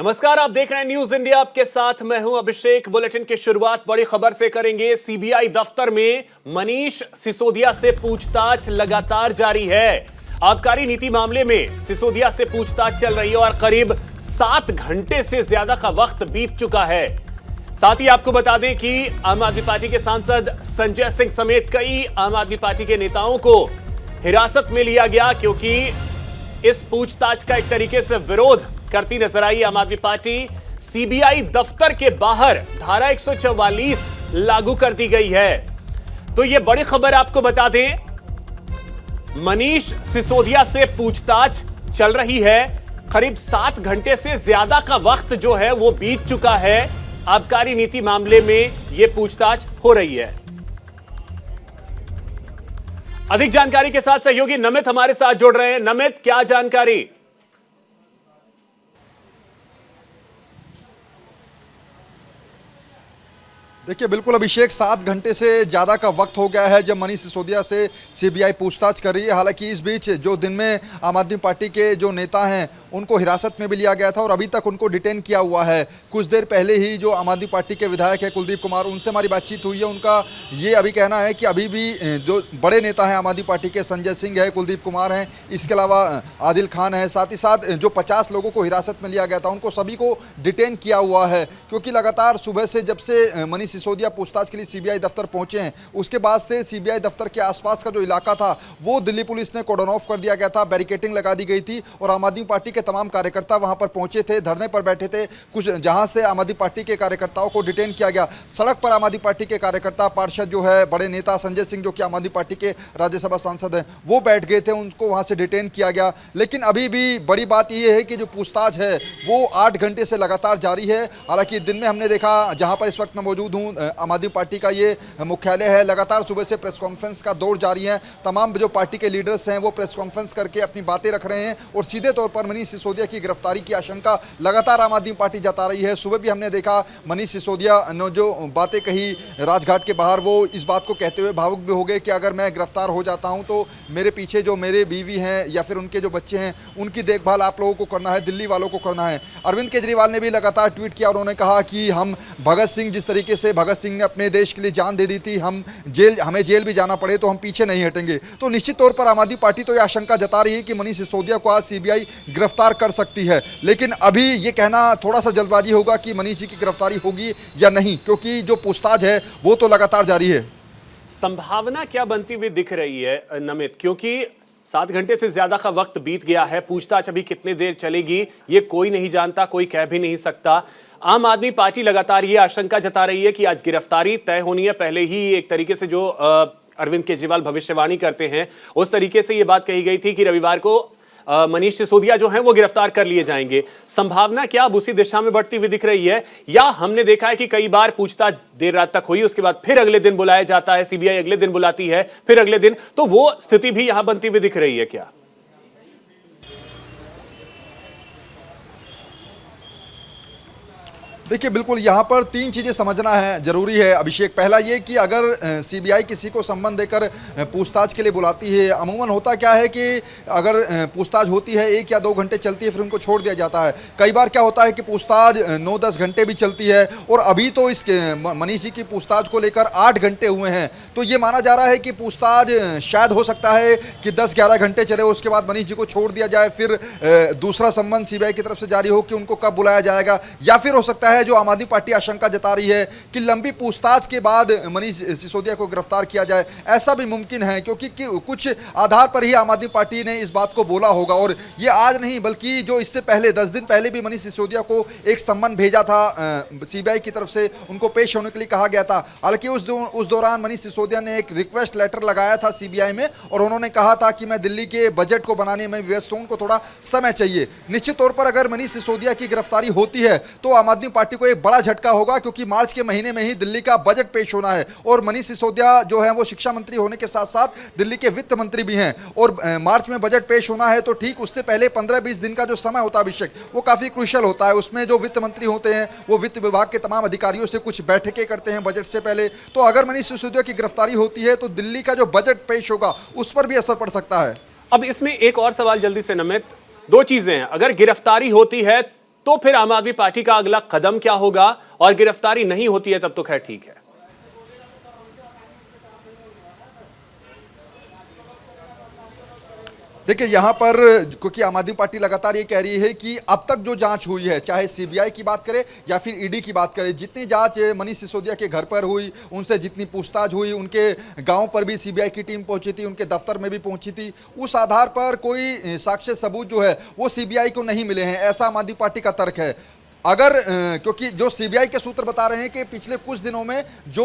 नमस्कार, आप देख रहे हैं न्यूज इंडिया। आपके साथ मैं हूं अभिषेक। बुलेटिन की शुरुआत बड़ी खबर से करेंगे। सीबीआई दफ्तर में मनीष सिसोदिया से पूछताछ लगातार जारी है। आबकारी नीति मामले में सिसोदिया से पूछताछ चल रही है और करीब 7 घंटे से ज्यादा का वक्त बीत चुका है। साथ ही आपको बता दें कि आम आदमी पार्टी के सांसद संजय सिंह समेत कई आम आदमी पार्टी के नेताओं को हिरासत में लिया गया, क्योंकि इस पूछताछ का एक तरीके से विरोध करती नजर आई आम आदमी पार्टी। सीबीआई दफ्तर के बाहर धारा 144 लागू कर दी गई है। तो यह बड़ी खबर आपको बता दें, मनीष सिसोदिया से पूछताछ चल रही है। करीब 7 घंटे से ज्यादा का वक्त जो है वो बीत चुका है। आबकारी नीति मामले में यह पूछताछ हो रही है। अधिक जानकारी के साथ सहयोगी नमित हमारे साथ जुड़ रहे हैं। नमित, क्या जानकारी? देखिए, बिल्कुल अभिषेक, 7 घंटे से ज़्यादा का वक्त हो गया है जब मनीष सिसोदिया से सीबीआई पूछताछ कर रही है। हालांकि इस बीच जो दिन में आम आदमी पार्टी के जो नेता हैं उनको हिरासत में भी लिया गया था और अभी तक उनको डिटेन किया हुआ है। कुछ देर पहले ही जो आम आदमी पार्टी के विधायक है कुलदीप कुमार, उनसे हमारी बातचीत हुई है। उनका ये अभी कहना है कि अभी भी जो बड़े नेता हैं आम आदमी पार्टी के, संजय सिंह है, कुलदीप कुमार हैं, इसके अलावा आदिल खान है, साथ ही साथ जो 50 लोगों को हिरासत में लिया गया था उनको सभी को डिटेन किया हुआ है। क्योंकि लगातार सुबह से जब से मनीष सिसोदिया पूछताछ के लिए सीबीआई दफ्तर पहुंचे हैं, उसके बाद से सीबीआई दफ्तर के आसपास का जो इलाका था वो दिल्ली पुलिस ने कॉर्डन ऑफ कर दिया गया था, बैरिकेडिंग लगा दी गई थी और आम आदमी पार्टी के तमाम कार्यकर्ता वहां पर पहुंचे थे, धरने पर बैठे थे। कुछ जहां से आम आदमी पार्टी के कार्यकर्ताओं को डिटेन किया गया। सड़क पर आम आदमी पार्टी के कार्यकर्ता, पार्षद जो है, बड़े नेता संजय सिंह जो कि आम आदमी पार्टी के राज्यसभा सांसद हैं, वो बैठ गए थे, उनको वहां से डिटेन किया गया। लेकिन अभी भी बड़ी बात यह है कि जो पूछताछ है वो 8 घंटे से लगातार जारी है। हालांकि दिन में हमने देखा, जहां पर इस वक्त मैं मौजूद हूं, आम आदमी पार्टी का ये मुख्यालय है, लगातार सुबह से प्रेस कॉन्फ्रेंस का दौर जारी है। तमाम जो पार्टी के लीडर्स हैं वो प्रेस कॉन्फ्रेंस करके अपनी बातें रख रहे हैं और सीधे तौर पर मनीष सिसोदिया की गिरफ्तारी की आशंका लगातार आम आदमी पार्टी जता रही है। सुबह भी हमने देखा मनीष सिसोदिया ने जो बातें कही राजघाट के बाहर, वो इस बात को कहते हुए भावुक भी हो गए कि अगर मैं गिरफ्तार हो जाता हूं तो मेरे पीछे जो मेरे बीवी हैं या फिर उनके जो बच्चे हैं उनकी देखभाल आप लोगों को करना है, दिल्ली वालों को करना है। अरविंद केजरीवाल ने भी लगातार ट्वीट किया और उन्होंने कहा कि हम भगत सिंह, जिस तरीके से भगत सिंह ने अपने देश के लिए जान दे दी थी, हमें जेल भी जाना पड़े तो हम पीछे नहीं हटेंगे। तो निश्चित तौर पर आम आदमी पार्टी तो यह आशंका जता रही है कि मनीष सिसोदिया को आज सीबीआई गिरफ्तार कर सकती है। लेकिन अभी ये कहना थोड़ा सा जल्दबाजी होगा कि मनीष जी की गिरफ्तारी होगी या नहीं, क्योंकि जो पूछताछ है वो तो लगातार जारी है। संभावना क्या बनती हुई दिख रही है नमित, क्योंकि 7 घंटे से ज्यादा का वक्त बीत गया है। पूछताछ अभी कितनी देर चलेगी ये कोई नहीं जानता, कोई कह भी नहीं सकता। आम आदमी पार्टी लगातार ये आशंका जता रही है कि आज गिरफ्तारी तय होनी है। पहले ही एक तरीके से जो अरविंद केजरीवाल भविष्यवाणी करते हैं उस तरीके से ये बात कही गई थी कि रविवार को मनीष सिसोदिया जो हैं वो गिरफ्तार कर लिए जाएंगे। संभावना क्या अब उसी दिशा में बढ़ती हुई दिख रही है, या हमने देखा है कि कई बार पूछताछ देर रात तक हुई, उसके बाद फिर अगले दिन बुलाया जाता है, सीबीआई अगले दिन बुलाती है, फिर अगले दिन, तो वो स्थिति भी यहां बनती हुई दिख रही है क्या? देखिए, बिल्कुल यहाँ पर 3 चीज़ें समझना है जरूरी है अभिषेक। पहला ये कि अगर सीबीआई किसी को सम्मन देकर पूछताछ के लिए बुलाती है, अमूमन होता क्या है कि अगर पूछताछ होती है 1 या 2 घंटे चलती है, फिर उनको छोड़ दिया जाता है। कई बार क्या होता है कि पूछताछ 9-10 घंटे भी चलती है और अभी तो इस मनीष जी की पूछताछ को लेकर 8 घंटे हुए हैं। तो ये माना जा रहा है कि पूछताछ शायद हो सकता है कि 10-11 घंटे चले, उसके बाद मनीष जी को छोड़ दिया जाए, फिर दूसरा सम्मन सीबीआई की तरफ से जारी हो कि उनको कब बुलाया जाएगा। या फिर हो सकता है जो आम आदमी पार्टी आशंका जता रही है कि लंबी पूछताछ के बाद मनीष सिसोदिया को गिरफ्तार किया जाए, ऐसा भी मुमकिन है। क्योंकि कुछ आधार पर ही आम आदमी पार्टी ने इस बात को बोला होगा और ये आज नहीं बल्कि जो इससे पहले 10 दिन पहले भी मनीष सिसोदिया को एक सम्मन भेजा था सीबीआई की तरफ से, उनको पेश होने के लिए कहा गया था। हालांकि उस दौरान मनीष सिसोदिया ने एक रिक्वेस्ट लेटर लगाया था सीबीआई में और उन्होंने कहा था कि मैं दिल्ली के बजट को बनाने में व्यस्त हूं, उनको थोड़ा समय चाहिए। निश्चित तौर पर अगर मनीष सिसोदिया की गिरफ्तारी होती है तो आम आदमी पार्टी को एक बड़ा झटका होगा, क्योंकि मार्च के महीने में ही दिल्ली का बजट पेश होना है और मनीष सिसोदिया जो है वो शिक्षा मंत्री होने के साथ साथ दिल्ली के वित्त मंत्री भी हैं और मार्च में बजट पेश होना है। तो ठीक उससे पहले 15-20 दिन का जो समय होता है अभिषेक, वो काफी क्रूशियल होता है। उसमें जो वित्त मंत्री होते हैं वो वित्त विभाग के तमाम अधिकारियों से कुछ बैठकें करते हैं बजट से पहले। तो अगर मनीष सिसोदिया की गिरफ्तारी होती है तो दिल्ली का जो बजट पेश होगा उस पर भी असर पड़ सकता है। अब इसमें एक और सवाल जल्दी से नमित, 2 चीजें हैं। अगर गिरफ्तारी होती है तो फिर आम आदमी पार्टी का अगला कदम क्या होगा, और गिरफ्तारी नहीं होती है तब तो खैर ठीक है। देखिए यहाँ पर क्योंकि आम आदमी पार्टी लगातार ये कह रही है कि अब तक जो जांच हुई है, चाहे सीबीआई की बात करें या फिर ईडी की बात करें, जितनी जांच मनीष सिसोदिया के घर पर हुई, उनसे जितनी पूछताछ हुई, उनके गांव पर भी सीबीआई की टीम पहुंची थी, उनके दफ्तर में भी पहुंची थी, उस आधार पर कोई साक्ष्य सबूत जो है वो सीबीआई को नहीं मिले हैं, ऐसा आम आदमी पार्टी का तर्क है। अगर क्योंकि जो सीबीआई के सूत्र बता रहे हैं कि पिछले कुछ दिनों में जो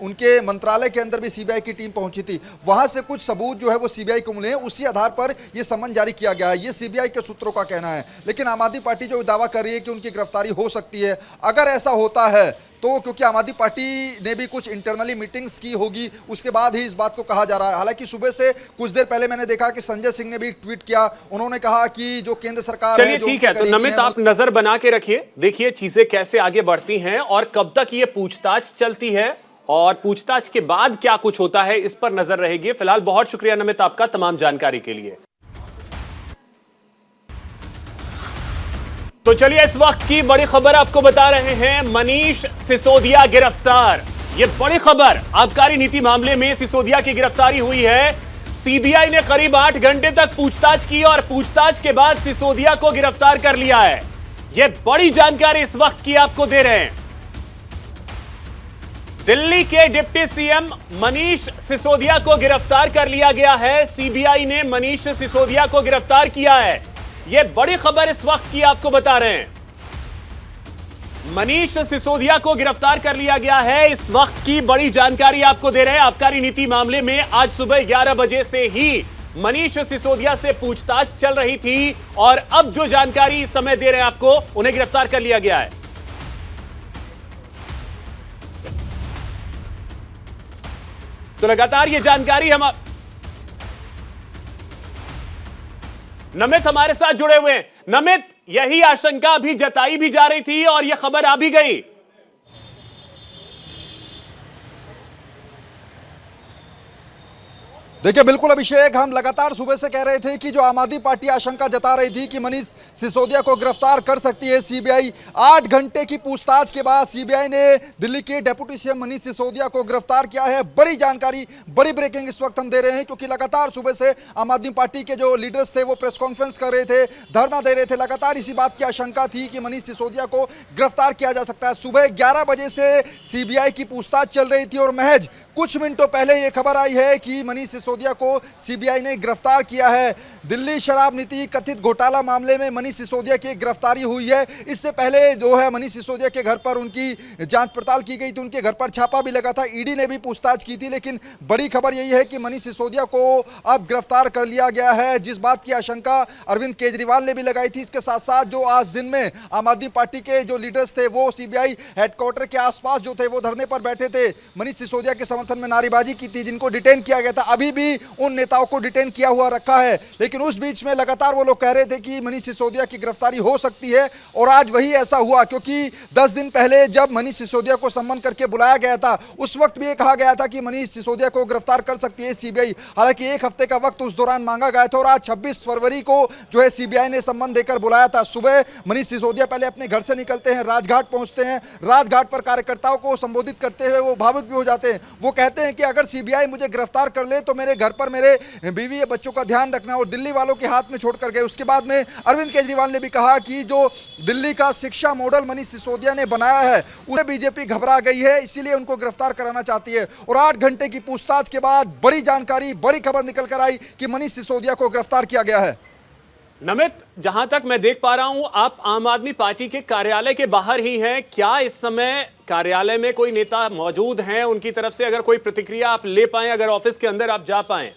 उनके मंत्रालय के अंदर भी सीबीआई की टीम पहुंची थी, वहां से कुछ सबूत जो है वो सीबीआई को मिले हैं, उसी आधार पर यह समन जारी किया गया है, ये सीबीआई के सूत्रों का कहना है। लेकिन आम आदमी पार्टी जो दावा कर रही है कि उनकी गिरफ्तारी हो सकती है, अगर ऐसा होता है तो क्योंकि आम आदमी पार्टी ने भी कुछ इंटरनली मीटिंग्स की होगी, उसके बाद ही इस बात को कहा जा रहा है। हालांकि सुबह से कुछ देर पहले मैंने देखा कि संजय सिंह ने भी एक ट्वीट किया, उन्होंने कहा कि जो केंद्र सरकार चलिए ठीक है, तो नमित आप नजर बना के रखिए, देखिए चीजें कैसे आगे बढ़ती हैं और कब तक ये पूछताछ चलती है और पूछताछ के बाद क्या कुछ होता है, इस पर नजर रहेगी। फिलहाल बहुत शुक्रिया नमित आपका तमाम जानकारी के लिए। तो चलिए इस वक्त की बड़ी खबर आपको बता रहे हैं, मनीष सिसोदिया गिरफ्तार। यह बड़ी खबर, आबकारी नीति मामले में सिसोदिया की गिरफ्तारी हुई है। सीबीआई ने करीब 8 घंटे तक पूछताछ की और पूछताछ के बाद सिसोदिया को गिरफ्तार कर लिया है। यह बड़ी जानकारी इस वक्त की आपको दे रहे हैं। दिल्ली के डिप्टी सीएम मनीष सिसोदिया को गिरफ्तार कर लिया गया है। सीबीआई ने मनीष सिसोदिया को गिरफ्तार किया है। यह बड़ी खबर इस वक्त की आपको बता रहे हैं। मनीष सिसोदिया को गिरफ्तार कर लिया गया है, इस वक्त की बड़ी जानकारी आपको दे रहे हैं। आबकारी नीति मामले में आज सुबह 11 बजे से ही मनीष सिसोदिया से पूछताछ चल रही थी और अब जो जानकारी इस समय दे रहे हैं आपको, उन्हें गिरफ्तार कर लिया गया है। तो लगातार ये जानकारी हम नमित हमारे साथ जुड़े हुए हैं। नमित, यही आशंका अभी जताई भी जा रही थी और यह खबर आ भी गई। देखिए बिल्कुल अभिषेक, हम लगातार सुबह से कह रहे थे कि जो आम आदमी पार्टी आशंका जता रही थी कि मनीष सिसोदिया को गिरफ्तार कर सकती है सीबीआई, 8 घंटे की पूछताछ के बाद सीबीआई ने दिल्ली के डेप्यूटी सीएम मनीष सिसोदिया को गिरफ्तार किया है। बड़ी जानकारी, बड़ी ब्रेकिंग इस वक्त हम दे रहे हैं, क्योंकि लगातार सुबह से आम आदमी पार्टी के जो लीडर्स थे वो प्रेस कॉन्फ्रेंस कर रहे थे, धरना दे रहे थे। लगातार इसी बात की आशंका थी कि मनीष सिसोदिया को गिरफ्तार किया जा सकता है। सुबह 11 बजे से सीबीआई की पूछताछ चल रही थी और महज कुछ मिनटों पहले यह खबर आई है कि मनीष सिसोदिया को सीबीआई ने गिरफ्तार किया है। दिल्ली शराब नीति कथित घोटाला मामले में मनीष सिसोदिया की गिरफ्तारी हुई है। इससे पहले जो है मनीष सिसोदिया के घर पर उनकी जांच पड़ताल की गई थी, उनके घर पर छापा भी लगा था, ईडी ने भी पूछताछ की थी। लेकिन बड़ी खबर यही है कि मनीष सिसोदिया को अब गिरफ्तार कर लिया गया है, जिस बात की आशंका अरविंद केजरीवाल ने भी लगाई थी। इसके साथ साथ जो आज दिन में आम आदमी पार्टी के जो लीडर्स थे वो सीबीआई हेडक्वार्टर के आसपास जो थे वो धरने पर बैठे थे, मनीष सिसोदिया के समर्थन में नारेबाजी की थी, जिनको डिटेन किया गया था। अभी भी उन नेताओं को डिटेन किया हुआ रखा है। लेकिन उस बीच में लगातार वो लोग कह रहे थे कि मनीष सिसोदिया की गिरफ्तारी हो सकती है और आज वही ऐसा हुआ, क्योंकि 10 दिन पहले जब मनीष सिसोदिया को सम्मन करके बुलाया गया था, उस वक्त भी ये कहा गया था कि मनीष सिसोदिया को गिरफ्तार कर सकती है सीबीआई। हालांकि 1 हफ्ते का वक्त उस दौरान मांगा गया था और आज 26 फरवरी को जो है सीबीआई ने सम्मन देकर बुलाया था। सुबह मनीष सिसोदिया पहले अपने घर से निकलते हैं, राजघाट पहुंचते हैं, राजघाट पर कार्यकर्ताओं को संबोधित करते हुए वो भावुक भी हो जाते हैं। वो कहते हैं कि अगर सीबीआई मुझे गिरफ्तार कर ले तो मेरे घर पर मेरे बीवी या बच्चों का ध्यान रखना, और दिल्ली वालों के हाथ में छोड़कर गए। उसके बाद में अरविंद केजरीवाल ने भी कहा कि जो दिल्ली का शिक्षा मॉडल मनीष सिसोदिया ने बनाया है उसे बीजेपी घबरा गई है, इसीलिए उनको गिरफ्तार कराना चाहती है। और 8 घंटे की पूछताछ के बाद बड़ी जानकारी, बड़ी खबर निकल कर आई कि मनीष सिसोदिया को गिरफ्तार किया गया है। नमित, जहां तक मैं देख पा रहा हूं, आप आम आदमी पार्टी के कार्यालय के बाहर ही हैं। क्या इस समय कार्यालय में कोई नेता मौजूद हैं? उनकी तरफ से अगर कोई प्रतिक्रिया आप ले पाएं, अगर ऑफिस के अंदर आप जा पाएं।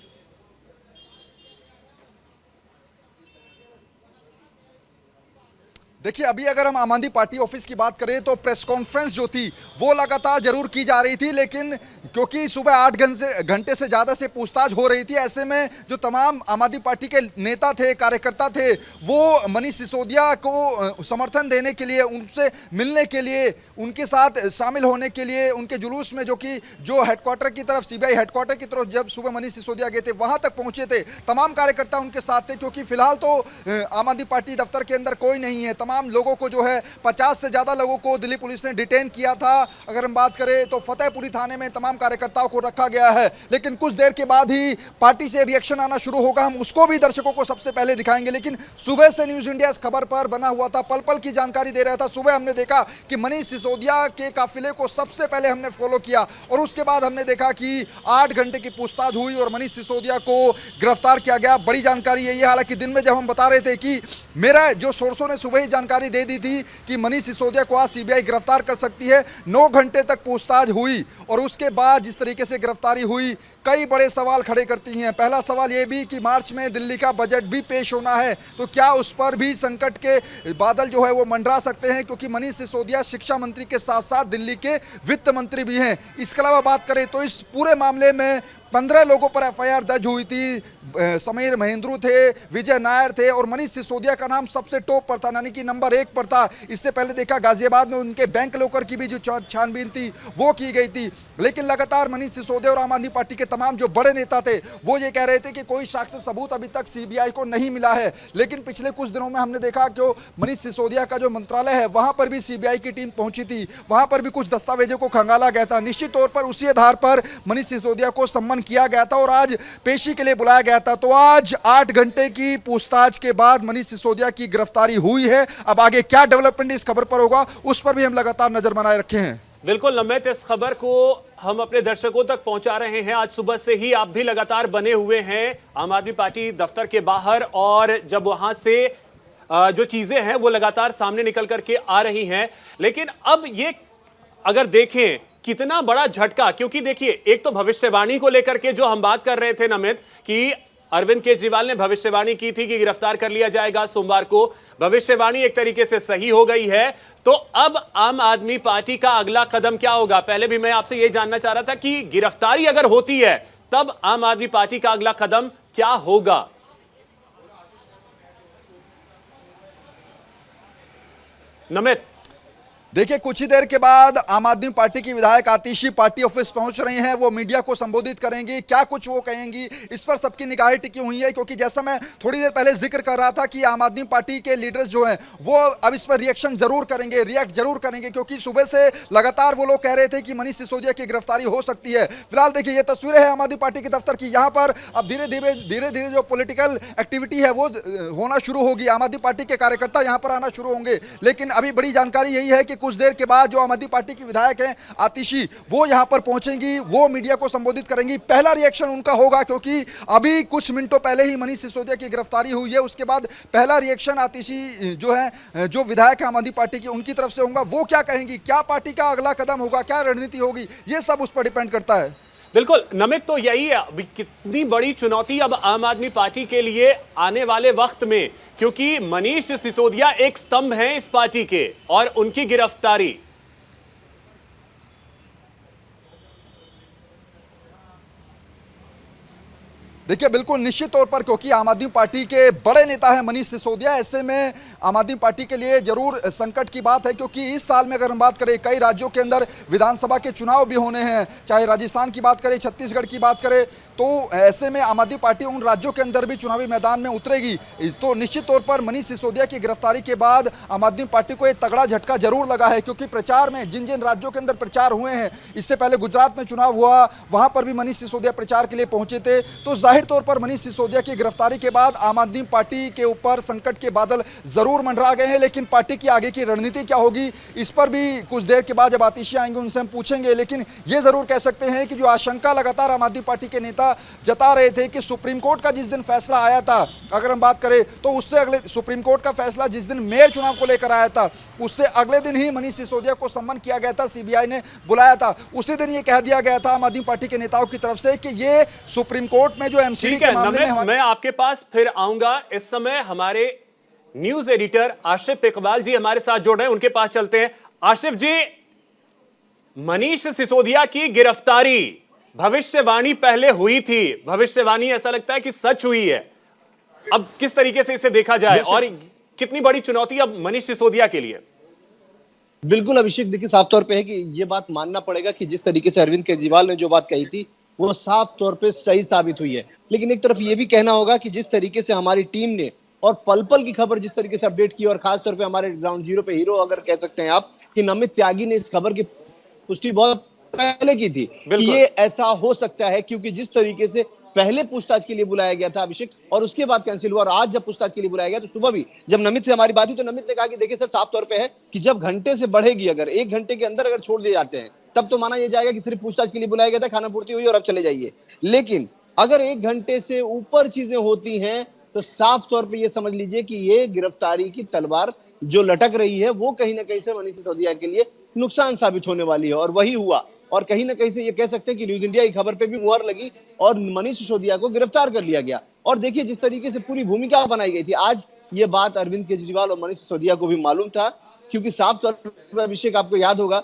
देखिए अभी अगर हम आम आदमी पार्टी ऑफिस की बात करें तो प्रेस कॉन्फ्रेंस जो थी वो लगातार जरूर की जा रही थी, लेकिन क्योंकि सुबह 8 घंटे से ज़्यादा से पूछताछ हो रही थी, ऐसे में जो तमाम आम आदमी पार्टी के नेता थे, कार्यकर्ता थे, वो मनीष सिसोदिया को समर्थन देने के लिए, उनसे मिलने के लिए, उनके साथ शामिल होने के लिए, उनके जुलूस में जो हेडक्वार्टर की तरफ, सीबीआई हेडक्वार्टर की तरफ जब सुबह मनीष सिसोदिया गए थे वहाँ तक पहुँचे थे। तमाम कार्यकर्ता उनके साथ थे, क्योंकि फिलहाल तो आम आदमी पार्टी दफ्तर के अंदर कोई नहीं है। तमाम लोगों को जो है 50 से ज़्यादा लोगों को दिल्ली पुलिस ने डिटेन किया था। अगर हम बात करें तो फतेहपुरी थाने में तमाम कार्यकर्ताओं को रखा गया है, लेकिन कुछ देर के बाद ही पार्टी से रिएक्शन आना शुरू होगा। हम उसको भी दर्शकों को सबसे पहले दिखाएंगे, लेकिन सुबह से न्यूज़ इंडिया इस खबर पर बना हुआ था, पल पल की जानकारी दे रहा था। सुबह हमने देखा कि मनीष सिसोदिया के काफिले को सबसे पहले हमने फॉलो किया और उसके बाद हमने देखा कि 8 घंटे की पूछताछ हुई और मनीष सिसोदिया को गिरफ्तार किया गया। बड़ी जानकारी यही है, हालांकि दिन में जब हम बता रहे थे कि मेरा जो सोर्सों ने सुबह ही जानकारी दे दी थी कि मनीष सिसोदिया को आज सीबीआई गिरफ्तार कर सकती है। 9 घंटे तक पूछताछ हुई और उसके बाद जिस तरीके से गिरफ्तारी हुई, कई बड़े सवाल खड़े करती हैं। पहला सवाल यह भी कि मार्च में दिल्ली का बजट भी पेश होना है, तो क्या उस पर भी संकट के बादल जो है वो मंडरा सकते हैं, क्योंकि मनीष सिसोदिया शिक्षा मंत्री के साथ साथ दिल्ली के वित्त मंत्री भी हैं। इसके अलावा बात करें तो इस पूरे मामले में 15 लोगों पर एफआईआर दर्ज हुई थी। समीर महेंद्रू थे, विजय नायर थे और मनीष सिसोदिया का नाम सबसे टॉप पर था, यानी कि नंबर 1 पर था। इससे पहले देखा गाजियाबाद में उनके बैंक लॉकर की भी जो छानबीन थी वो की गई थी, लेकिन लगातार मनीष सिसोदिया और आम आदमी पार्टी के तमाम जो बड़े नेता थे वो ये कह रहे थे कि कोई साक्ष्य सबूत अभी तक सीबीआई को नहीं मिला है। लेकिन पिछले कुछ दिनों में हमने देखा कि मनीष सिसोदिया का जो मंत्रालय है वहां पर भी सीबीआई की टीम पहुंची थी, वहां पर भी कुछ दस्तावेजों को खंगाला गया था। निश्चित तौर पर उसी आधार पर मनीष सिसोदिया को सम्मन किया गया था और आज पेशी के लिए बुलाया गया था। तो आज 8 घंटे की पूछताछ के बाद मनीष सिसोदिया की गिरफ्तारी हुई है। अब आगे क्या डेवलपमेंट इस खबर पर होगा उस पर भी हम लगातार नजर बनाए रखे हैं। बिल्कुल नमित, इस खबर को हम अपने दर्शकों तक पहुंचा रहे हैं। आज सुबह से ही आप भी लगातार बने हुए हैं आम आदमी पार्टी दफ्तर के बाहर, और जब वहां से जो चीजें हैं वो लगातार सामने निकल करके आ रही हैं। लेकिन अब ये अगर देखें कितना बड़ा झटका, क्योंकि देखिए एक तो भविष्यवाणी को लेकर के जो हम बात कर रहे थे नमित, कि अरविंद केजरीवाल ने भविष्यवाणी की थी कि गिरफ्तार कर लिया जाएगा सोमवार को, भविष्यवाणी एक तरीके से सही हो गई है। तो अब आम आदमी पार्टी का अगला कदम क्या होगा? पहले भी मैं आपसे यह जानना चाह रहा था कि गिरफ्तारी अगर होती है तब आम आदमी पार्टी का अगला कदम क्या होगा? नमित, देखिए कुछ ही देर के बाद आम आदमी पार्टी की विधायक आतिशी पार्टी ऑफिस पहुंच रही हैं। वो मीडिया को संबोधित करेंगी, क्या कुछ वो कहेंगी इस पर सबकी निगाहें टिकी हुई है, क्योंकि जैसा मैं थोड़ी देर पहले जिक्र कर रहा था कि आम आदमी पार्टी के लीडर्स जो हैं वो अब इस पर रिएक्शन जरूर करेंगे, रिएक्ट जरूर करेंगे, क्योंकि सुबह से लगातार वो लोग कह रहे थे कि मनीष सिसोदिया की गिरफ्तारी हो सकती है। फिलहाल देखिए ये तस्वीरें हैं आम आदमी पार्टी के दफ्तर की। यहाँ पर अब धीरे धीरे जो पॉलिटिकल एक्टिविटी है वो होना शुरू होगी, आम आदमी पार्टी के कार्यकर्ता यहाँ पर आना शुरू होंगे। लेकिन अभी बड़ी जानकारी यही है कि कुछ देर के बाद जो आम आदमी पार्टी की विधायक हैं आतिशी, वो यहां पर पहुंचेंगी, वो मीडिया को संबोधित करेंगी। पहला रिएक्शन उनका होगा, क्योंकि अभी कुछ मिनटों पहले ही मनीष सिसोदिया की गिरफ्तारी हुई है। उसके बाद पहला रिएक्शन आतिशी जो है, जो विधायक है आम आदमी पार्टी की, उनकी तरफ से होगा। वो क्या कहेंगी, क्या पार्टी का अगला कदम होगा, क्या रणनीति होगी, ये सब उस पर डिपेंड करता है। बिल्कुल नमित, तो यही है अभी कितनी बड़ी चुनौती अब आम आदमी पार्टी के लिए आने वाले वक्त में, क्योंकि मनीष सिसोदिया एक स्तंभ हैं इस पार्टी के, और उनकी गिरफ्तारी। देखिए बिल्कुल निश्चित तौर पर, क्योंकि आम आदमी पार्टी के बड़े नेता हैं मनीष सिसोदिया, ऐसे में आम आदमी पार्टी के लिए जरूर संकट की बात है, क्योंकि इस साल में अगर हम बात करें कई राज्यों के अंदर विधानसभा के चुनाव भी होने हैं, चाहे राजस्थान की बात करें, छत्तीसगढ़ की बात करें, तो ऐसे में आम आदमी पार्टी उन राज्यों के अंदर भी चुनावी मैदान में उतरेगी। तो निश्चित तौर पर मनीष सिसोदिया की गिरफ्तारी के बाद आम आदमी पार्टी को एक तगड़ा झटका जरूर लगा है, क्योंकि प्रचार में जिन जिन राज्यों के अंदर प्रचार हुए हैं, इससे पहले गुजरात में चुनाव हुआ, वहां पर भी मनीष सिसोदिया प्रचार के लिए पहुंचे थे। तो जाहिर तौर पर मनीष सिसोदिया की गिरफ्तारी के बाद आम आदमी पार्टी के ऊपर संकट के बादल जरूर मंडरा गए हैं, लेकिन पार्टी की आगे की रणनीति क्या होगी इस पर भी कुछ देर के बाद जब आतिशी आएंगे उनसे हम पूछेंगे। लेकिन यह जरूर कह सकते हैं कि जो आशंका लगातार आम आदमी पार्टी के नेता जता रहे थे कि सुप्रीम कोर्ट का जिस दिन फैसला आया था, अगर हम बात करें तो उससे अगले सुप्रीम कोर्ट का फैसला जिस दिन मेयर चुनाव को लेकर आया था, उससे अगले दिन ही मनीष सिसोदिया को सम्मन किया गया था, सीबीआई ने बुलाया था। उसी दिन ये कह दिया गया था आम आदमी पार्टी के नेताओं की तरफ से कि ये सुप्रीम कोर्ट में जो एमसीडी के मामले में मैं आपके पास फिर आऊंगा। इस समय हमारे न्यूज एडिटर आशिफ इकबाल जी हमारे साथ जुड़ रहे हैं, उनके पास चलते हैं। आशिफ जी, मनीष सिसोदिया की गिरफ्तारी भविष्यवाणी पहले हुई थी, भविष्यवाणी ऐसा लगता है कि सच हुई है, अब किस तरीके से इसे देखा जाए और कितनी बड़ी चुनौती अब मनीष सिसोदिया के लिए? बिल्कुल अभिषेक, देखिए साफ तौर पे है कि ये बात मानना पड़ेगा कि जिस तरीके से अरविंद केजरीवाल ने जो बात कही थी वो साफ तौर पे सही साबित हुई है। लेकिन एक तरफ ये भी कहना होगा कि जिस तरीके से हमारी टीम ने और पल पल की खबर जिस तरीके से अपडेट की, और खासतौर पे हमारे ग्राउंड जीरो पे हीरो अगर कह सकते हैं आप, कि नमित त्यागी ने इस खबर की पुष्टि बहुत पहले की थी कि ये ऐसा हो सकता है, क्योंकि जिस तरीके से पहले पूछताछ के लिए बुलाया गया था अभिषेक और उसके बाद कैंसिल हुआ, और आज जब पूछताछ के लिए बुलाया गया तो सुबह भी जब नमित से हमारी बात हुई तो नमित ने कहा कि देखिए सर, साफ तौर पे है कि जब घंटे से बढ़ेगी, अगर 1 घंटे के अंदर अगर छोड़ दिए जाते हैं तब तो माना यह जाएगा कि सिर्फ पूछताछ के लिए बुलाया गया था, खाना पूर्ति हुई और अब चले जाइए। लेकिन अगर 1 घंटे से ऊपर चीजें होती हैं तो साफ तौर पर यह समझ लीजिए कि ये गिरफ्तारी की तलवार जो लटक रही है वो कहीं ना कहीं से मनीष सिसोदिया के लिए नुकसान साबित होने वाली है, और वही हुआ। और कहीं ना कहीं से ये कह सकते हैं कि न्यूज इंडिया की खबर पे भी मुहर लगी और मनीष सिसोदिया को गिरफ्तार कर लिया गया। और देखिए जिस तरीके से पूरी भूमिका बनाई गई थी, आज ये बात अरविंद केजरीवाल और मनीष सिसोदिया को भी मालूम था, क्योंकि साफ तौर पर अभिषेक आपको याद होगा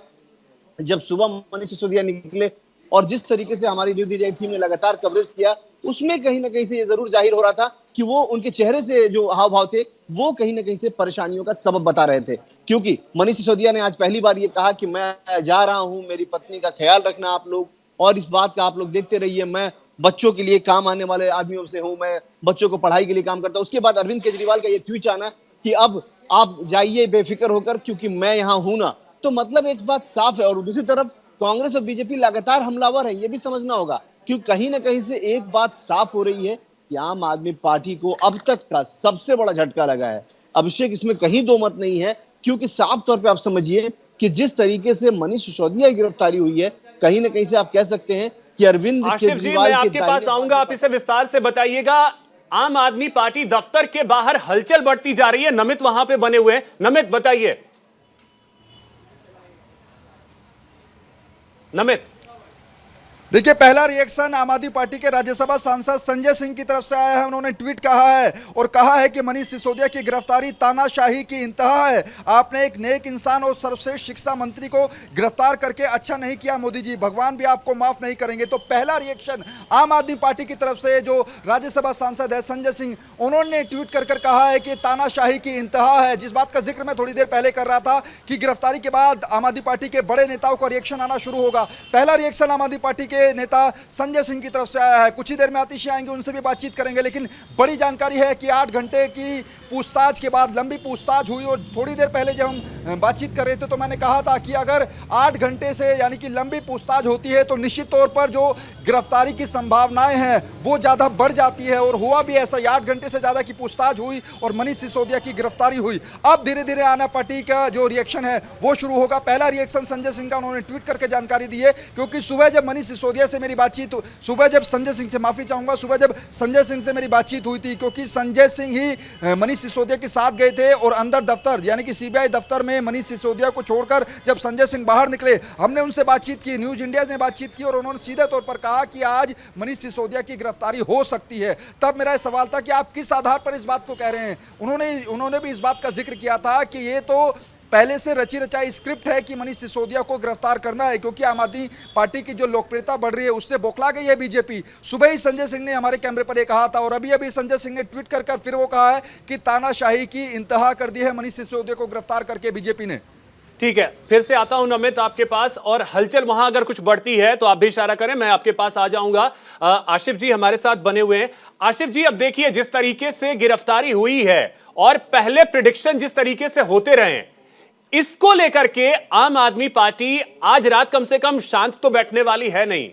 जब सुबह मनीष सिसोदिया निकले और जिस तरीके से हमारी न्यूज इंडिया टीम ने लगातार कवरेज किया, उसमें कहीं ना कहीं से ये जरूर जाहिर हो रहा था कि वो उनके चेहरे से जो हाव भाव थे वो कहीं ना कहीं से परेशानियों का सबब बता रहे थे। क्योंकि मनीष सिसोदिया ने आज पहली बार ये कहा कि मैं जा रहा हूं, मेरी पत्नी का ख्याल रखना आप लोग, और इस बात का आप लोग देखते रहिए, मैं बच्चों के लिए काम आने वाले आदमियों से हूं, मैं बच्चों को पढ़ाई के लिए काम करता हूं। उसके बाद अरविंद केजरीवाल का ये ट्वीट आना कि अब आप जाइए बेफिक्र होकर क्योंकि मैं यहां हूं ना, तो मतलब एक बात साफ है। और दूसरी तरफ कांग्रेस और बीजेपी लगातार हमलावर है, ये भी समझना होगा, क्योंकि कहीं ना कहीं से एक बात साफ हो रही है कि आम आदमी पार्टी को अब तक का सबसे बड़ा झटका लगा है अभिषेक, इसमें कहीं दो मत नहीं है। क्योंकि साफ तौर पे आप समझिए कि जिस तरीके से मनीष सिसोदिया की गिरफ्तारी हुई है, कहीं ना कहीं से आप कह सकते हैं कि अरविंद केजरीवाल मैं आपके पास आऊंगा, आप इसे विस्तार से बताइएगा। आम आदमी पार्टी दफ्तर के बाहर हलचल बढ़ती जा रही है, नमित वहां पे बने हुए हैं, नमित बताइए। नमित, देखिए, पहला रिएक्शन आम आदमी पार्टी के राज्यसभा सांसद संजय सिंह की तरफ से आया है। उन्होंने ट्वीट कहा है और कहा है कि मनीष सिसोदिया की गिरफ्तारी तानाशाही की इंतहा है। आपने एक नेक इंसान और सर्वश्रेष्ठ शिक्षा मंत्री को गिरफ्तार करके अच्छा नहीं किया मोदी जी, भगवान भी आपको माफ नहीं करेंगे। तो पहला रिएक्शन आम आदमी पार्टी की तरफ से जो राज्यसभा सांसद है संजय सिंह, उन्होंने ट्वीट कर कहा है कि तानाशाही की इंतहा है। जिस बात का जिक्र मैं थोड़ी देर पहले कर रहा था कि गिरफ्तारी के बाद आम आदमी पार्टी के बड़े नेताओं का रिएक्शन आना शुरू होगा। पहला रिएक्शन आम आदमी पार्टी के नेता संजय सिंह की तरफ से आया है। कुछ ही देर में आतिश आएंगे, उनसे भी बातचीत करेंगे। लेकिन बड़ी जानकारी है कि 8 घंटे की पूछताछ के बाद लंबी पूछताछ हुई, और थोड़ी देर पहले जब हम बातचीत कर रहे थे तो मैंने कहा था कि अगर 8 घंटे से यानी कि लंबी पूछताछ होती है तो निश्चित तौर पर जो गिरफ्तारी की संभावनाएं हैं वो ज्यादा बढ़ जाती है, और हुआ भी ऐसा। 8 घंटे से ज्यादा की पूछताछ हुई और मनीष सिसोदिया की गिरफ्तारी हुई। अब धीरे धीरे आना पार्टी का जो रिएक्शन है वो शुरू होगा। पहला रिएक्शन संजय सिंह का, उन्होंने ट्वीट करके जानकारी दी है, क्योंकि सुबह जब मनीष सिसोदिया से मेरी बातचीत, सुबह जब संजय सिंह से, माफी चाहूंगा, सुबह जब संजय सिंह से मेरी बातचीत हुई थी, क्योंकि संजय सिंह ही मनीष सिसोदिया के साथ गए थे और अंदर दफ्तर यानी कि सीबीआई दफ्तर में मनीष सिसोदिया को छोड़कर जब संजय सिंह बाहर निकले, हमने उनसे बातचीत की, न्यूज इंडिया ने बातचीत की, और उन्होंने सीधे तौर पर कहा कि आज मनीष सिसोदिया की गिरफ्तारी हो सकती है। तब मेरा सवाल था कि आप किस आधार पर इस बात को कह रहे हैं। उन्होंने भी इस बात का जिक्र किया था कि ये तो पहले से रची रचाई स्क्रिप्ट है कि मनीष सिसोदिया को गिरफ्तार करना है, क्योंकि आम आदमी पार्टी की जो लोकप्रियता बढ़ रही है उससे बौखला गई है बीजेपी। सुबह ही संजय सिंह ने हमारे कैमरे पर यह कहा था, और अभी अभी संजय सिंह ने ट्वीट कर फिर वो कहा है कि तानाशाही की इंतहा कर दी है मनीष सिसोदिया को गिरफ्तार करके बीजेपी ने। ठीक है, फिर से आता हूं नमित आपके पास, और हलचल वहां अगर कुछ बढ़ती है तो आप भी इशारा करें, मैं आपके पास आ जाऊंगा। आशिफ जी हमारे साथ बने हुए हैं। आशिफ जी, अब देखिए जिस तरीके से गिरफ्तारी हुई है और पहले प्रेडिक्शन जिस तरीके से होते रहे, इसको लेकर के आम आदमी पार्टी आज रात कम से कम शांत तो बैठने वाली है नहीं।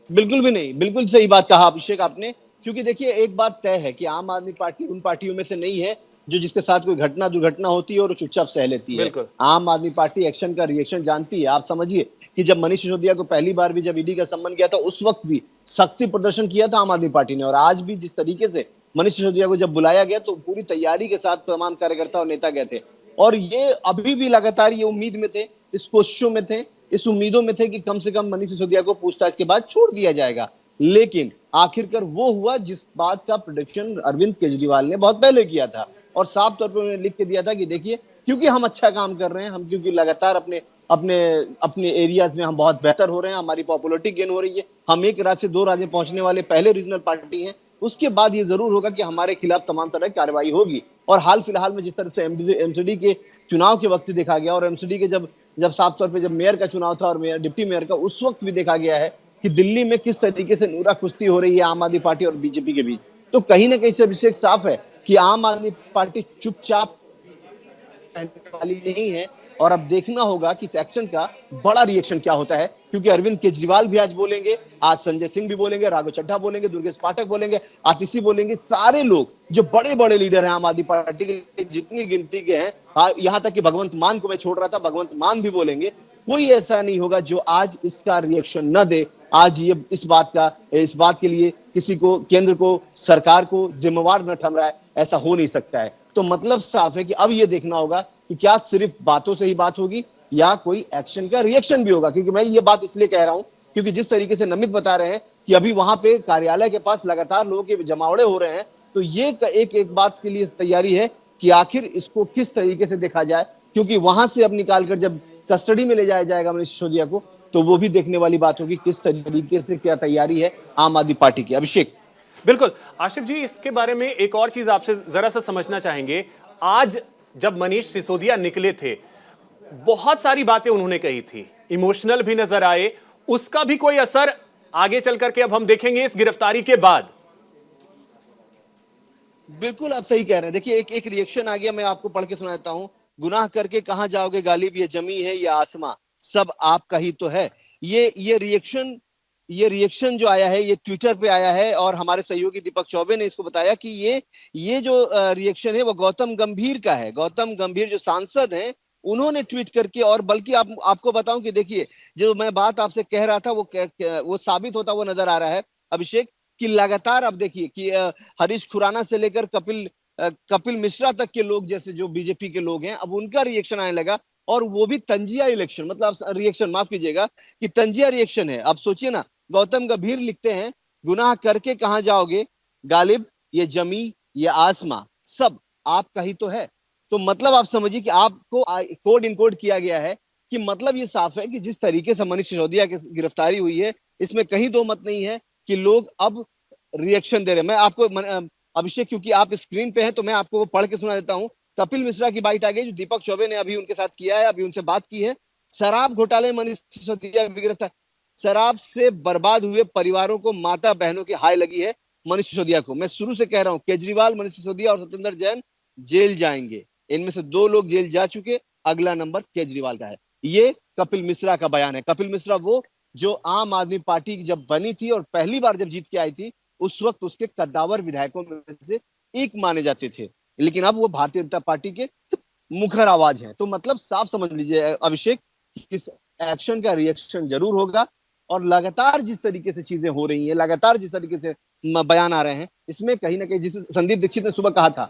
बिल्कुल भी नहीं, बिल्कुल सही बात कहा अभिषेक आपने। क्योंकि देखिए एक बात तय है कि आम आदमी पार्टी उन पार्टियों में से नहीं है जो जिसके साथ कोई घटना दुर्घटना होती है और चुपचाप सह लेती है। आम आदमी पार्टी एक्शन का रिएक्शन जानती है। आप समझिए कि जब मनीष सिसोदिया को पहली बार भी जब ईडी का सम्मन किया था उस वक्त भी सख्ती प्रदर्शन किया था आम आदमी पार्टी ने, और आज भी जिस तरीके से मनीष सिसोदिया को जब बुलाया गया तो पूरी तैयारी के साथ तमाम कार्यकर्ता और नेता गए थे, और ये अभी भी लगातार ये उम्मीद में थे, इस कोशिशों में थे, इस उम्मीदों में थे कि कम से कम मनीष सिसोदिया को पूछताछ के बाद छोड़ दिया जाएगा। लेकिन आखिरकार वो हुआ जिस बात का प्रेडिक्शन अरविंद केजरीवाल ने बहुत पहले किया था, और साफ तौर पर उन्होंने लिख के दिया था कि देखिए क्योंकि हम अच्छा काम कर रहे हैं, हम क्योंकि लगातार अपने एरियाज में हम बहुत बेहतर हो रहे हैं, हमारी पॉपुलरिटी गेन हो रही है, हम एक राज्य से 2 राज्य पहुंचने वाले पहले रीजनल पार्टी हैं, उसके बाद ये जरूर होगा कि हमारे खिलाफ तमाम तरह की कार्रवाई होगी। और हाल फिलहाल में जिस तरह से एमसीडी के चुनाव के वक्त देखा गया, और एमसीडी के जब साफ तौर पे जब मेयर का चुनाव था और मेयर डिप्टी मेयर का, उस वक्त भी देखा गया है कि दिल्ली में किस तरीके से नूरा कुश्ती हो रही है आम आदमी पार्टी और बीजेपी के बीच। तो कहीं ना कहीं से अभिषेक साफ है कि आम आदमी पार्टी चुपचाप रहने वाली नहीं है। और अब देखना होगा कि इस एक्शन का बड़ा रिएक्शन क्या होता है, क्योंकि अरविंद केजरीवाल भी आज बोलेंगे, आज संजय सिंह भी बोलेंगे, राघव चड्ढा बोलेंगे, दुर्गेश पाठक बोलेंगे, आतिशी बोलेंगे। सारे लोग जो बड़े बड़े लीडर हैं आम आदमी पार्टी के, जितनी गिनती के हैं, यहां तक कि भगवंत मान को मैं छोड़ रहा था, भगवंत मान भी बोलेंगे। कोई ऐसा नहीं होगा जो आज इसका रिएक्शन न दे, आज ये इस बात के लिए किसी को, केंद्र को, सरकार को जिम्मेवार न ठहराए। ऐसा हो नहीं सकता है। तो मतलब साफ है कि अब ये देखना होगा कि क्या सिर्फ बातों से ही बात होगी या कोई एक्शन का रिएक्शन भी होगा। क्योंकि मैं ये बात इसलिए कह रहा हूं क्योंकि जिस तरीके से नमित बता रहे हैं कि अभी वहां पे कार्यालय के पास लगातार लोगों के जमावड़े हो रहे हैं, तो ये एक बात के लिए तैयारी है कि आखिर इसको किस तरीके से देखा जाए, क्योंकि वहां से अब निकालकर जब कस्टडी में ले जाया जाएगा मनीष सिसोदिया को, तो वो भी देखने वाली बात होगी किस तरीके से क्या तैयारी है आम आदमी पार्टी की। अभिषेक। बिल्कुल आशिफ जी, इसके बारे में एक और चीज आपसे जरा सा समझना चाहेंगे। आज जब मनीष सिसोदिया निकले थे, बहुत सारी बातें उन्होंने कही थी, इमोशनल भी नजर आए, उसका भी कोई असर आगे चल करके अब हम देखेंगे इस गिरफ्तारी के बाद? बिल्कुल आप सही कह रहे हैं। देखिए एक रिएक्शन आ गया, मैं आपको पढ़ के सुनाता हूं। गुनाह करके कहां जाओगे गालिब, ये जमी है ये आसमां, सब आपका ही तो है। ये रिएक्शन जो आया है, ये ट्विटर पे आया है और हमारे सहयोगी दीपक चौबे ने इसको बताया कि ये जो रिएक्शन है वो गौतम गंभीर का है। गौतम गंभीर जो सांसद हैं, उन्होंने ट्वीट करके, और बल्कि आपको बताऊं कि देखिए जो मैं बात आपसे कह रहा था वो साबित होता हुआ नजर आ रहा है अभिषेक, कि लगातार अब देखिए कि हरीश खुराना से लेकर कपिल मिश्रा तक के लोग, जैसे जो बीजेपी के लोग हैं, अब उनका रिएक्शन आने लगा। और वो भी तंजिया इलेक्शन, मतलब रिएक्शन, माफ कीजिएगा, कि तंजिया रिएक्शन है। अब सोचिए ना, गौतम गंभीर लिखते हैं गुनाह करके कहां जाओगे गालिब, ये जमी ये आसमां, सब आपका ही तो है। तो मतलब आप समझिए कि आपको कोड इनकोड किया गया है कि मतलब ये साफ है कि जिस तरीके से मनीष सिसोदिया की गिरफ्तारी हुई है, इसमें कहीं दो मत नहीं है कि लोग अब रिएक्शन दे रहे हैं। मैं आपको अभिषेक, क्योंकि आप स्क्रीन पे हैं, तो मैं आपको वो पढ़ के सुना देता हूं। कपिल मिश्रा की बाइट आ गई, जो दीपक चौबे ने अभी उनके साथ किया है, अभी उनसे बात की है। शराब घोटाले मनीष सिसोदिया गिरफ्तार, शराब से बर्बाद हुए परिवारों को, माता बहनों की हाय लगी है मनीष सिसोदिया को। मैं शुरू से कह रहा हूं, केजरीवाल, मनीष सिसोदिया और सत्येंद्र जैन जेल जाएंगे। इनमें से 2 लोग जेल जा चुके, अगला नंबर केजरीवाल का है। ये कपिल मिश्रा का बयान है। कपिल मिश्रा वो जो आम आदमी पार्टी जब बनी थी और पहली बार जब जीत के आई थी, उस वक्त उसके कद्दावर विधायकों में से एक माने जाते थे, लेकिन अब वो भारतीय जनता पार्टी के मुखर आवाज है। तो मतलब साफ समझ लीजिए अभिषेक, इस एक्शन का रिएक्शन जरूर होगा। और लगातार जिस तरीके से चीजें हो रही हैं, लगातार जिस तरीके से बयान आ रहे हैं, इसमें कहीं ना कहीं, जिस संदीप दीक्षित ने सुबह कहा था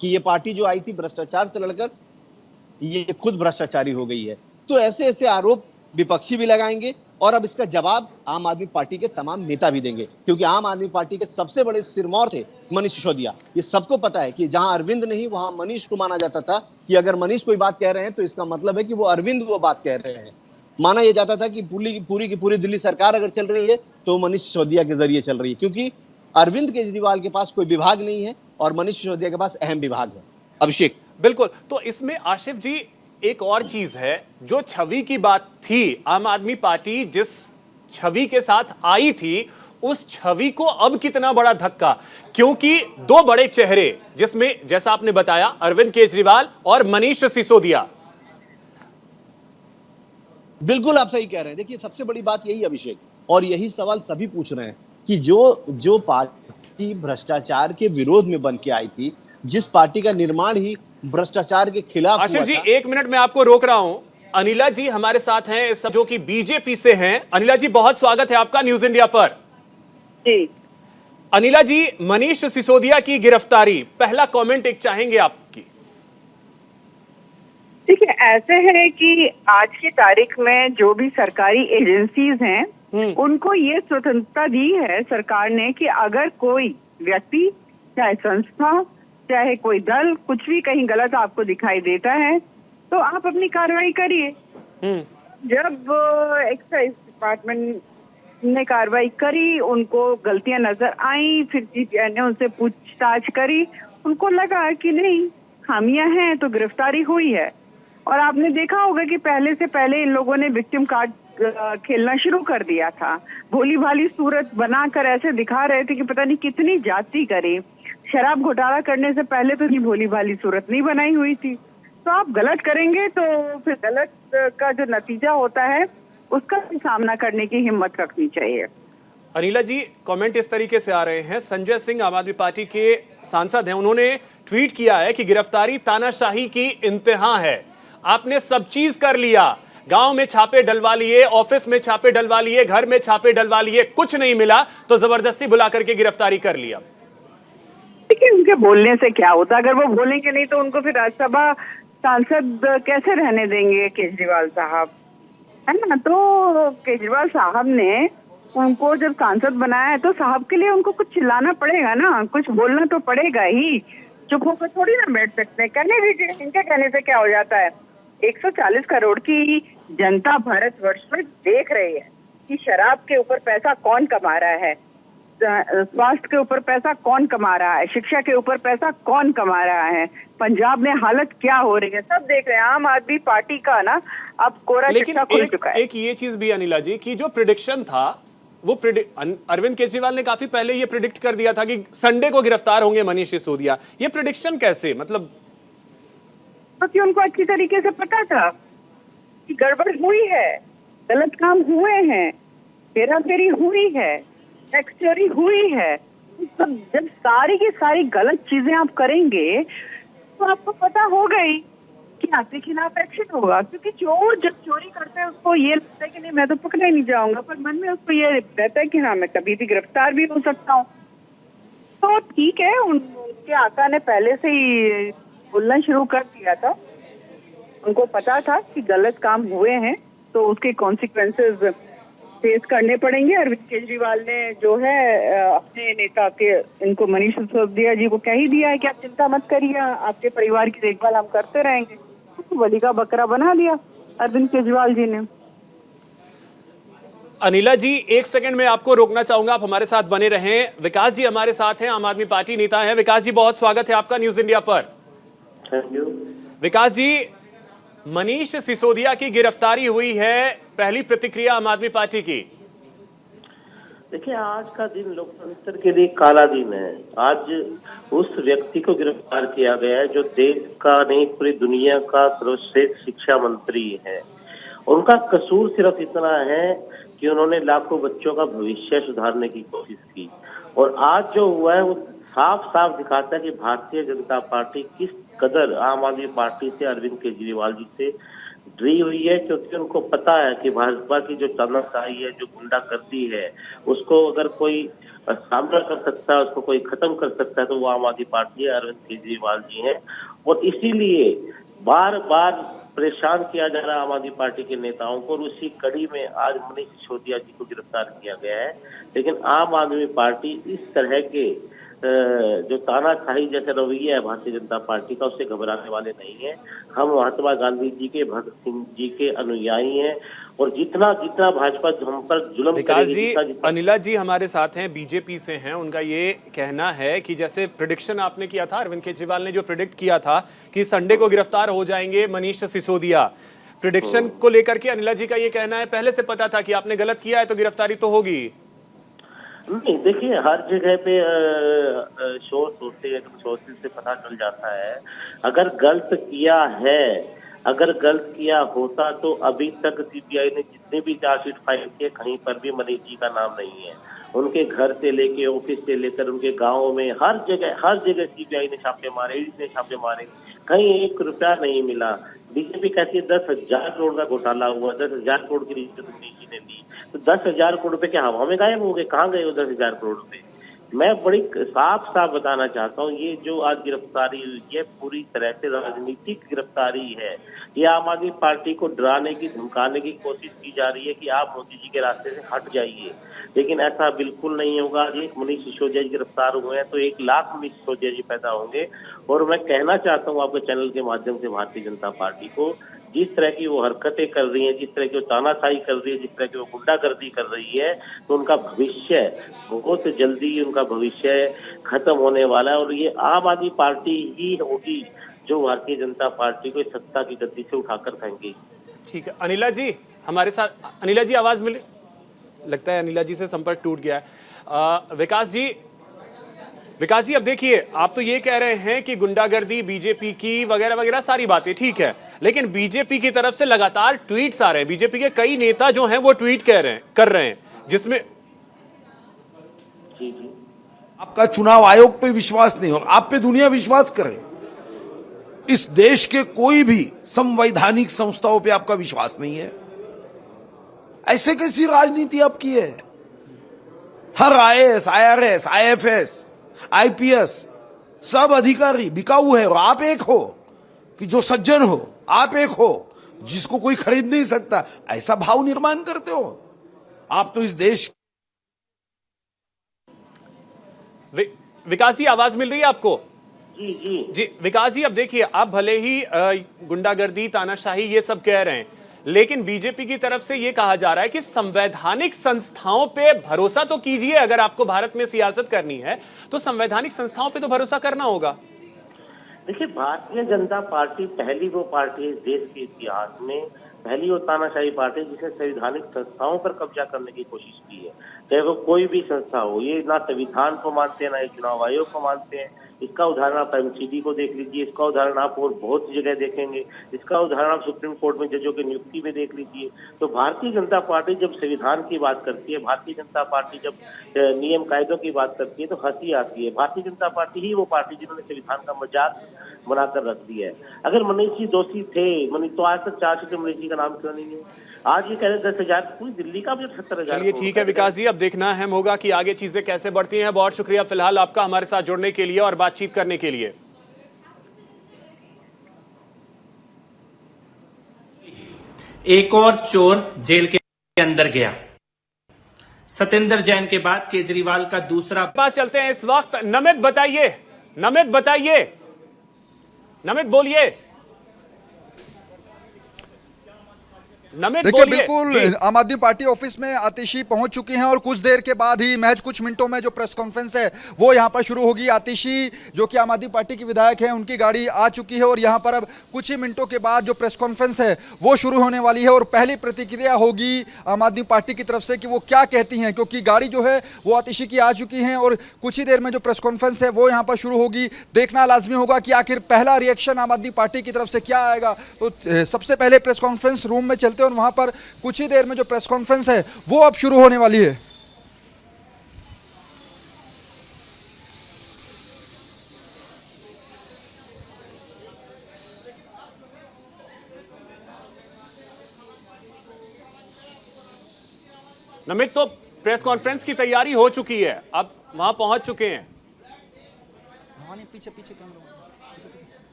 कि ये पार्टी जो आई थी भ्रष्टाचार से लड़कर, ये खुद भ्रष्टाचारी हो गई है। तो ऐसे ऐसे आरोप विपक्षी भी लगाएंगे और अब इसका जवाब आम आदमी पार्टी के तमाम नेता भी देंगे, क्योंकि आम आदमी पार्टी के सबसे बड़े सिरमौर थे मनीष सिसोदिया। ये सबको पता है कि जहां अरविंद नहीं, वहां मनीष को माना जाता था कि अगर मनीष कोई बात कह रहे हैं तो इसका मतलब है कि वो अरविंद वो बात कह रहे हैं। माना यह जाता था कि पूरी की पूरी दिल्ली सरकार अगर चल रही है तो मनीष सिसोदिया के जरिए चल रही है, क्योंकि अरविंद केजरीवाल के पास कोई विभाग नहीं है और मनीष सिसोदिया के पास अहम विभाग है। अभिषेक। बिल्कुल। तो इसमें आशिफ जी एक और चीज है, जो छवि की बात थी, आम आदमी पार्टी जिस छवि के साथ आई थी, उस छवि को अब कितना बड़ा धक्का, क्योंकि 2 बड़े चेहरे, जिसमें जैसा आपने बताया अरविंद केजरीवाल और मनीष सिसोदिया। बिल्कुल आप सही कह रहे हैं। देखिए सबसे बड़ी बात यही अभिषेक, और यही सवाल सभी पूछ रहे हैं कि जो पार्टी भ्रष्टाचार के विरोध में बन के आई थी, जिस पार्टी का निर्माण ही भ्रष्टाचार के खिलाफ आशिफ जी 1 मिनट में आपको रोक रहा हूं। अनिला जी हमारे साथ हैं, जो कि बीजेपी से हैं। अनिला जी बहुत स्वागत है आपका न्यूज इंडिया पर। जी अनिला जी, मनीष सिसोदिया की गिरफ्तारी, पहला कमेंट एक चाहेंगे आपकी। देखिए ऐसे है कि आज की तारीख में जो भी सरकारी एजेंसीज हैं, उनको ये स्वतंत्रता दी है सरकार ने कि अगर कोई व्यक्ति, चाहे संस्था, चाहे कोई दल, कुछ भी कहीं गलत आपको दिखाई देता है तो आप अपनी कार्रवाई करिए। जब एक्साइज डिपार्टमेंट ने कार्रवाई करी, उनको गलतियां नजर आई, फिर सीबीआई ने उनसे पूछताछ करी, उनको लगा कि नहीं खामियां हैं, तो गिरफ्तारी हुई है। और आपने देखा होगा कि पहले से पहले इन लोगों ने विक्टिम कार्ड खेलना शुरू कर दिया था। भोली भाली सूरत बनाकर ऐसे दिखा रहे थे कि पता नहीं कितनी जाति करी। शराब घोटाला करने से पहले तो इतनी भोली भाली सूरत नहीं बनाई हुई थी। तो आप गलत करेंगे तो फिर गलत का जो नतीजा होता है उसका भी सामना करने की हिम्मत रखनी चाहिए। अनिला जी, कमेंट इस तरीके से आ रहे हैं। संजय सिंह आम आदमी पार्टी के सांसद हैं, उन्होंने ट्वीट किया है कि गिरफ्तारी तानाशाही की इंतहा है। आपने सब चीज कर लिया, गांव में छापे डलवा लिए, ऑफिस में छापे डलवा लिए, घर में छापे डलवा लिए, कुछ नहीं मिला तो जबरदस्ती बुला करके गिरफ्तारी कर लिया। देखिए, उनके बोलने से क्या होता, अगर वो बोलेंगे नहीं तो उनको फिर राज्यसभा सांसद कैसे रहने देंगे केजरीवाल साहब, है ना। तो केजरीवाल साहब ने उनको जब सांसद बनाया है तो साहब के लिए उनको कुछ चिल्लाना पड़ेगा ना, कुछ बोलना तो पड़ेगा ही। चुप होकर थोड़ी ना बैठ सकते हैं। कहने दीजिए, इनके कहने से क्या हो जाता है। 140 करोड़ की जनता भारतवर्ष में देख रही है कि शराब के ऊपर पैसा कौन कमा रहा है, स्वास्थ्य के ऊपर पैसा कौन कमा रहा है, शिक्षा के ऊपर पैसा कौन कमा रहा है, पंजाब में हालत क्या हो रही है, सब देख रहे हैं। आम आदमी पार्टी का ना अब कोरा चिट्ठा खुल चुका है। एक ये चीज भी अनिला जी की जो प्रिडिक्शन था वो अरविंद केजरीवाल ने काफी पहले ये प्रिडिक्ट कर दिया था कि संडे को गिरफ्तार होंगे मनीष सिसोदिया। ये प्रिडिक्शन कैसे, मतलब क्योंकि उनको अच्छी तरीके से पता था कि गड़बड़ हुई है, गलत काम हुए हैं, हेराफेरी हुई है, टैक्स चोरी हुई है। सब जब सारी की सारी गलत चीजें आप करेंगे तो आपको पता हो गई कि आपके खिलाफ एक्शन होगा। क्योंकि चोर जब चोरी करते हैं उसको ये लगता है कि नहीं मैं तो पकड़ा ही नहीं जाऊंगा, पर मन में उसको ये रहता है कि हाँ मैं कभी भी गिरफ्तार भी हो सकता हूँ। तो ठीक है, उनके आका ने पहले से ही बोलना शुरू कर दिया था, उनको पता था कि गलत काम हुए हैं तो उसके कॉन्सिक्वेंसेस फेस करने पड़ेंगे। अरविंद केजरीवाल ने जो है अपने नेता के इनको मनीष सिसोदिया जी को कह ही दिया है कि आप चिंता मत करिए, आपके परिवार की देखभाल हम करते रहेंगे। तो बलि का बकरा बना लिया अरविंद केजरीवाल जी ने। अनिला जी, एक सेकंड में आपको रोकना चाहूंगा, आप हमारे साथ बने रहें। विकास जी हमारे साथ हैं, आम आदमी पार्टी नेता हैं। विकास जी, बहुत स्वागत है आपका न्यूज इंडिया पर। Thank you. विकास जी, मनीष सिसोदिया की गिरफ्तारी हुई है, पहली प्रतिक्रिया आम आदमी पार्टी की। देखिए, आज का दिन लोकतंत्र के लिए काला दिन है। आज उस व्यक्ति को गिरफ्तार किया गया है जो देश का नहीं पूरी दुनिया का सर्वश्रेष्ठ शिक्षा मंत्री है। उनका कसूर सिर्फ इतना है कि उन्होंने लाखों बच्चों का भविष्य सुधारने की कोशिश की, और आज जो हुआ है वो साफ साफ दिखाता है कि भारतीय जनता पार्टी किस कदर आम आदमी पार्टी से, अरविंद केजरीवाल जी से डरी हुई है। क्योंकि उनको पता है कि भाजपा की जो तानाशाही है, जो गुंडागर्दी है, उसको अगर कोई सामना कर सकता है, उसको कोई खत्म कर सकता है तो वो आम आदमी पार्टी है, अरविंद केजरीवाल जी हैं। और इसीलिए बार बार परेशान किया जा रहा है आम आदमी पार्टी के नेताओं को, और उसी कड़ी में आज मनीष सिसोदिया जी को गिरफ्तार किया गया है। लेकिन आम आदमी पार्टी इस तरह के जो तानाशाही जैसे रवैया है भारतीय जनता पार्टी का, उससे घबराने वाले नहीं है। हम महात्मा गांधी जी के, भगत सिंह जी के अनुयायी हैं, और जितना जितना भाजपा हम पर जुल्म विकास जी, करेगी, अनिला जी हमारे साथ हैं, बीजेपी से हैं। उनका ये कहना है कि जैसे प्रिडिक्शन आपने किया था, अरविंद केजरीवाल ने जो प्रिडिक्ट किया था कि संडे को गिरफ्तार हो जाएंगे मनीष सिसोदिया, प्रिडिक्शन को लेकर के अनिला जी का ये कहना है पहले से पता था कि आपने गलत किया है तो गिरफ्तारी तो होगी। नहीं, देखिए, हर जगह पे सोर्स होते हैं, तो सोर्सेज से पता चल जाता है। अगर गलत किया है, अगर गलत किया होता तो अभी तक सीबीआई ने जितने भी चार्जशीट फाइल किए, कहीं पर भी मनीष जी का नाम नहीं है। उनके घर से लेके, ऑफिस से लेकर उनके गाँव में हर जगह सीबीआई ने छापे मारे, ईडी ने छापे मारे, कहीं 1 रुपया नहीं मिला। बीजेपी कहती है 10,000 करोड़ का घोटाला हुआ, 10,000 करोड़ की रिश्वत मनीष जी ने दी, तो 10,000 करोड़ रुपए क्या हवा में गायब हो गए? कहाँ गए वो 10,000 करोड़ रुपए? मैं बड़ी साफ साफ बताना चाहता हूँ, ये जो आज गिरफ्तारी हुई है पूरी तरह से राजनीतिक गिरफ्तारी है। ये आम आदमी पार्टी को डराने की, धमकाने की कोशिश की जा रही है कि आप मोदी जी के रास्ते से हट जाइए, लेकिन ऐसा बिल्कुल नहीं होगा। एक मनीष सिसोदिया जी गिरफ्तार हुए हैं तो 1 लाख मनीष सिसोदिया जी पैदा होंगे। और मैं कहना चाहता हूँ आपके चैनल के माध्यम से भारतीय जनता पार्टी को, जिस तरह की वो हरकतें कर रही है, जिस तरह की वो तानाशाही कर रही है, जिस तरह की वो गुंडागर्दी कर रही है, तो उनका भविष्य बहुत जल्दी उनका भविष्य खत्म होने वाला है। और ये आम आदमी पार्टी ही होगी जो भारतीय जनता पार्टी को सत्ता की गद्दी से उठाकर फेंकेगी। ठीक है, अनिला जी हमारे साथ, अनिला जी आवाज मिली, लगता है अनिला जी से संपर्क टूट गया है। विकास जी, विकास जी, अब देखिए, आप तो ये कह रहे हैं कि गुंडागर्दी बीजेपी की वगैरह वगैरह सारी बातें ठीक है, लेकिन बीजेपी की तरफ से लगातार ट्वीट्स आ रहे हैं। बीजेपी के कई नेता जो हैं वो ट्वीट कर रहे हैं जिसमें जी जी आपका चुनाव आयोग पे विश्वास नहीं हो, आप पे दुनिया विश्वास करे। इस देश के कोई भी संवैधानिक संस्थाओं पे आपका विश्वास नहीं है। ऐसे कैसी राजनीति आपकी है? हर आईएएस, आईआरएस, आईएफएस, आईपीएस सब अधिकारी बिकाऊ है और आप एक हो कि जो सज्जन हो, आप एक हो जिसको कोई खरीद नहीं सकता। ऐसा भाव निर्माण करते हो आप तो इस देश। विकास जी, आवाज मिल रही है आपको? जी जी जी विकास जी, अब देखिए, आप भले ही गुंडागर्दी, तानाशाही ये सब कह रहे हैं, लेकिन बीजेपी की तरफ से ये कहा जा रहा है कि संवैधानिक संस्थाओं पे भरोसा तो कीजिए। अगर आपको भारत में सियासत करनी है तो संवैधानिक संस्थाओं पे तो भरोसा करना होगा। देखिए, भारतीय जनता पार्टी पहली वो पार्टी है इस देश के इतिहास में, पहली वो तानाशाही पार्टी जिसने संवैधानिक संस्थाओं पर कब्जा करने की कोशिश की है। चाहे वो कोई भी संस्था हो, ये ना संविधान को मानते हैं, ना ये चुनाव आयोग को मानते हैं। इसका उदाहरण आप एमसीडी को देख लीजिए, इसका उदाहरण आप और बहुत सी जगह देखेंगे, इसका उदाहरण आप सुप्रीम कोर्ट में जजों की नियुक्ति में देख लीजिए। तो भारतीय जनता पार्टी जब संविधान की बात करती है, भारतीय जनता पार्टी जब नियम कायदों की बात करती है तो हंसी आती है। भारतीय जनता पार्टी ही वो पार्टी जिन्होंने संविधान का मजाक बनाकर रख दिया है। अगर मनीष जी दोषी थे, मनीष तो आज तक 4 सीटें मनीष जी का नाम क्यों नहीं है? आज ये कह रहे 10,000, पूरी दिल्ली का भी 70,000। चलिए ठीक है विकास जी, अब देखना अहम होगा कि आगे चीजें कैसे बढ़ती हैं। बहुत शुक्रिया फिलहाल आपका हमारे साथ जुड़ने के लिए और बातचीत करने के लिए। एक और चोर जेल के अंदर गया। सत्येंद्र जैन के बाद केजरीवाल का दूसरा। पास चलते हैं इस वक्त। नमित बताइए, नमित बताइए, नमित बोलिए, नमित देखिए बोलिए। बिल्कुल आम आदमी पार्टी ऑफिस में आतिशी पहुंच चुकी हैं और कुछ देर के बाद ही, महज कुछ मिनटों में जो प्रेस कॉन्फ्रेंस है वो यहां पर शुरू होगी। आतिशी जो कि आम आदमी पार्टी की विधायक हैं, उनकी गाड़ी आ चुकी है और यहां पर अब कुछ ही मिनटों के बाद जो प्रेस कॉन्फ्रेंस है वो शुरू होने वाली है और पहली प्रतिक्रिया होगी आम आदमी पार्टी की तरफ से कि वो क्या कहती हैं, क्योंकि गाड़ी जो है वो आतिशी की आ चुकी है और कुछ ही देर में जो प्रेस कॉन्फ्रेंस है वो यहाँ पर शुरू होगी। देखना लाजमी होगा कि आखिर पहला रिएक्शन आम आदमी पार्टी की तरफ से क्या आएगा। तो सबसे पहले प्रेस कॉन्फ्रेंस रूम में चलते और वहां पर कुछ ही देर में जो प्रेस कॉन्फ्रेंस है वो अब शुरू होने वाली है। नमित, तो प्रेस कॉन्फ्रेंस की तैयारी हो चुकी है, अब वहां पहुंच चुके हैं। पीछे पीछे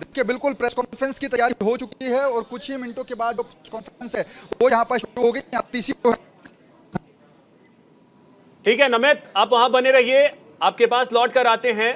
देखिए बिल्कुल प्रेस कॉन्फ्रेंस की तैयारी हो चुकी है और कुछ ही मिनटों के बाद जो प्रेस कॉन्फ्रेंस है वो यहाँ पर शुरू हो गई। ठीक है नमित, आप वहां बने रहिए, आपके पास लौट कर आते हैं।